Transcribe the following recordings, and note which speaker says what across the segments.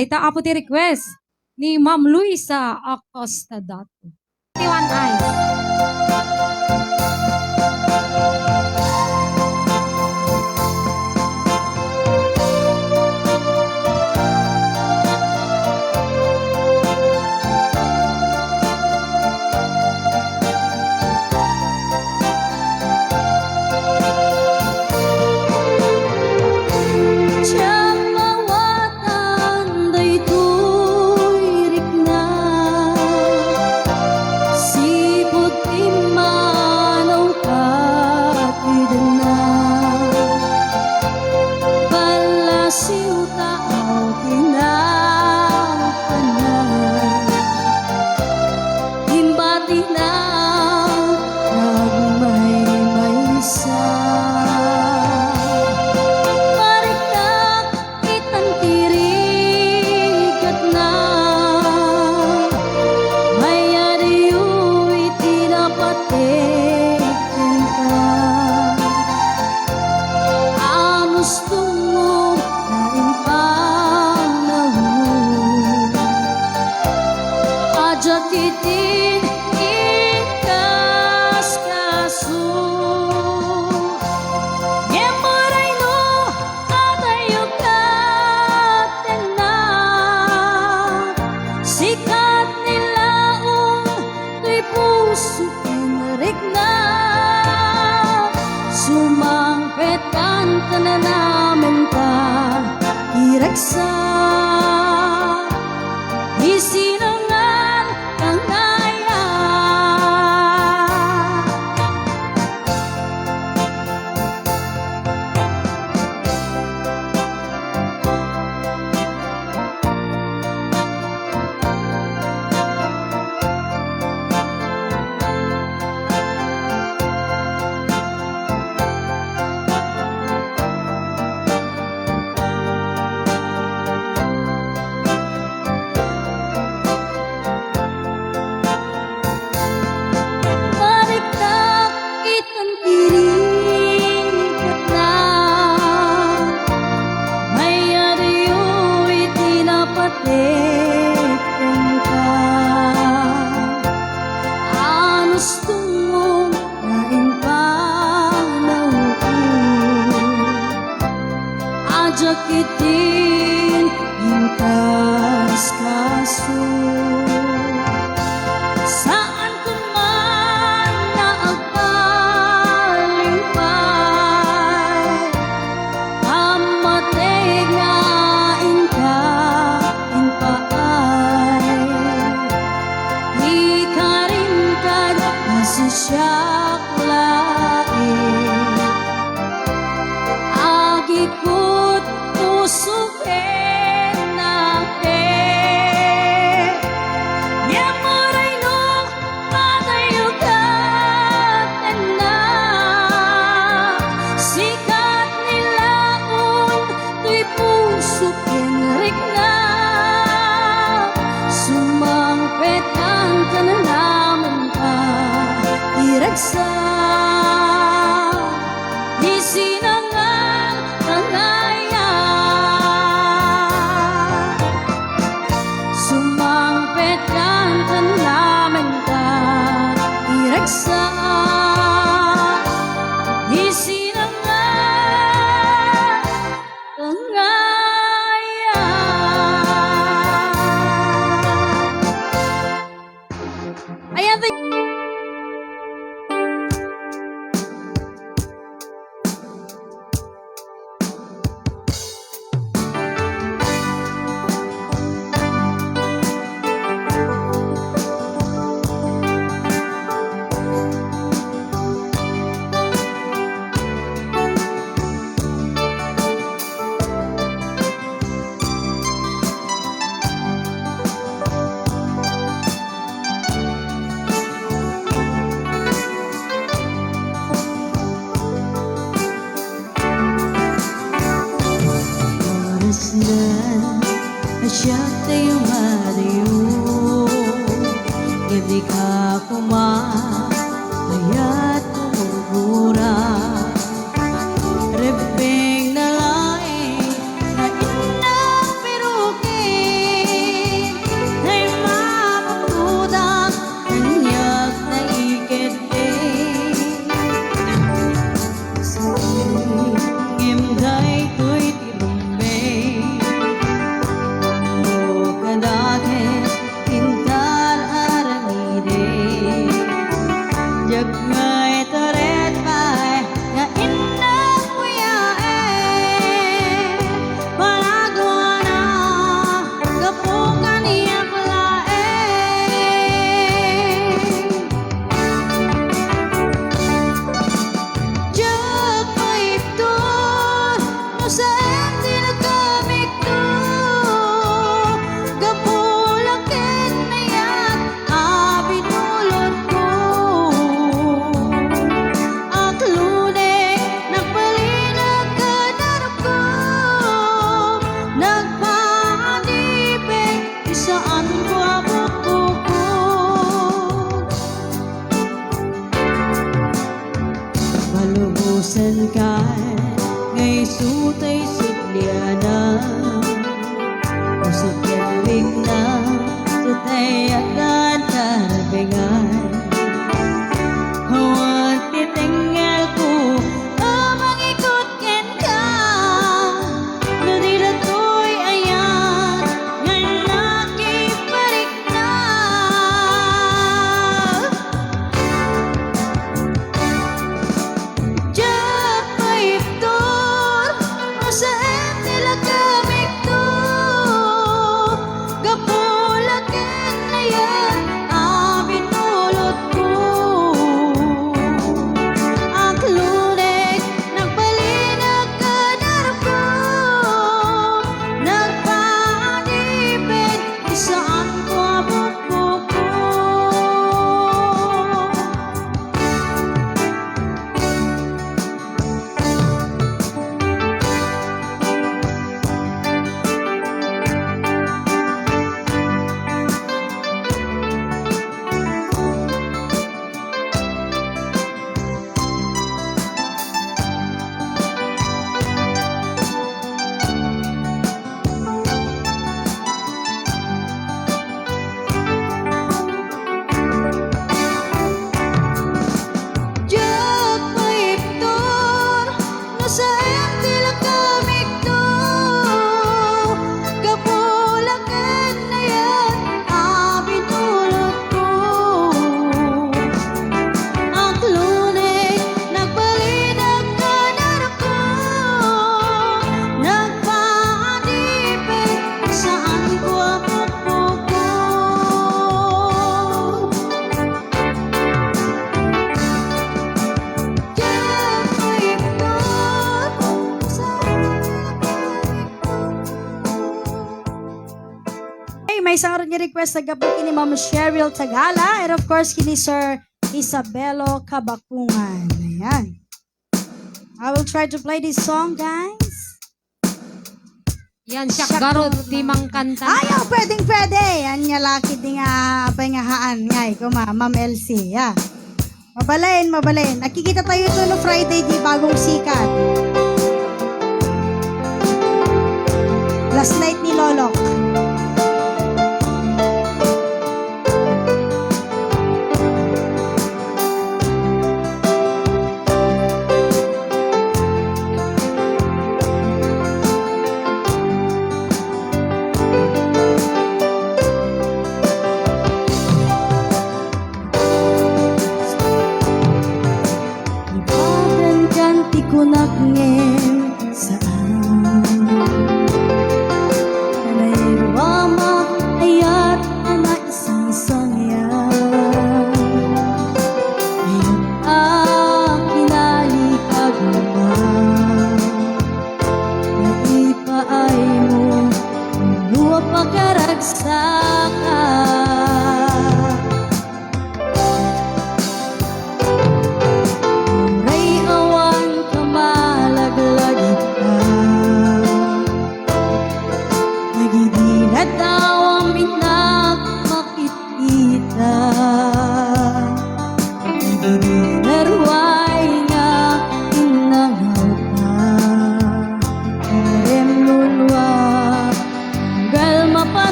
Speaker 1: Data apo ti request ni Ma'am Luisa Acosta Dato. Tiwan Eyes.
Speaker 2: di ka kumayat kumugura. Rebeng na laing na inapirukin ay mapagkudak kanyak na ikit-ik. Ngimday ko'y tirumbing o kadake pintar aramide. Jag ngay taret pa'y nga inakuyae. Palago na kapukan iyang laeng. Jag paiton no saan tinagamit to. Gapulakin na yan abinulot ko. Aklune nagpalinag ka darap ko. Nagpaanipin isaan ko abukbukod. Malubusan ka ngay sutay sutliana. Usap yan bigna sutay akan karabingan. Huwag titinggal ko mangikot ken ka. Nadila to'y ayan nga nakiparik na. Diyak paiptor masaan nila gamit to. Gapulakin na yan abinulot ko. Aklunay nagpalinag ka darap ko. Nagpaanipin isaan ko abukbukod. Jak paiptor no saan tila gamit to. Gapulakan na yan abinulot ko. Aklunay nagpalinag ka darap ko. Nagpaanipin saan ko abukbukod.
Speaker 3: Hey, may isang rin request sa gabi ni Ma'am Cheryl Tagala and of course kini Sir Isabelo Kabakungan. Ayan. I will try to play this song, guys.
Speaker 1: Yan siya garot di mang kanta.
Speaker 3: Ayaw, pwedeng pwede. Yan nga laki di nga pahingahaan ngay ko Ma'am Elsie. Yeah. Mabalain. Nakikita tayo ito no Friday di bagong sikat. Last night ni Lolok. Ibadan kanti kunak ngem saan. Nanay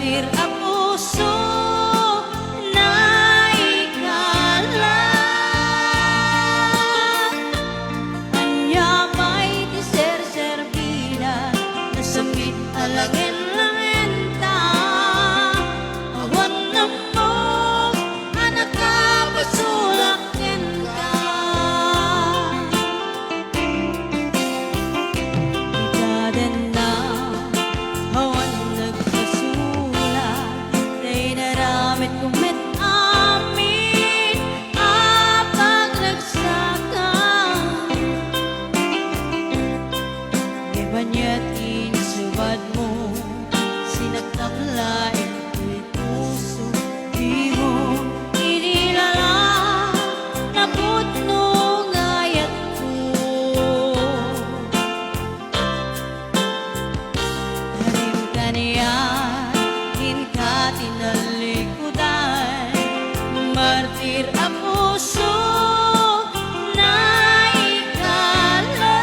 Speaker 2: martir a puso na ikala. Anya may tiser-serbida na samit alangin-langenta. Awan na mo, anak ka, basulakin ka. Ikaden na, awan nagpasulat, day naramit kumit amin, apag nagsakan. Iba niya't inisubad mo, sinagtamlain ko'y puso, di mo inilala, naputno ngayat ko. Harim ka niya, din ka tinalikudan, martir a puso na ikala.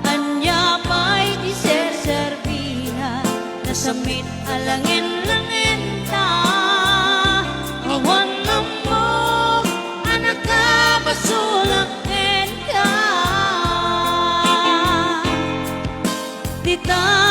Speaker 2: Anya pa'y di ser-serbina, nasamit alangin-langenta. Awan na mo, anak ka, basulakin ka. Di tayo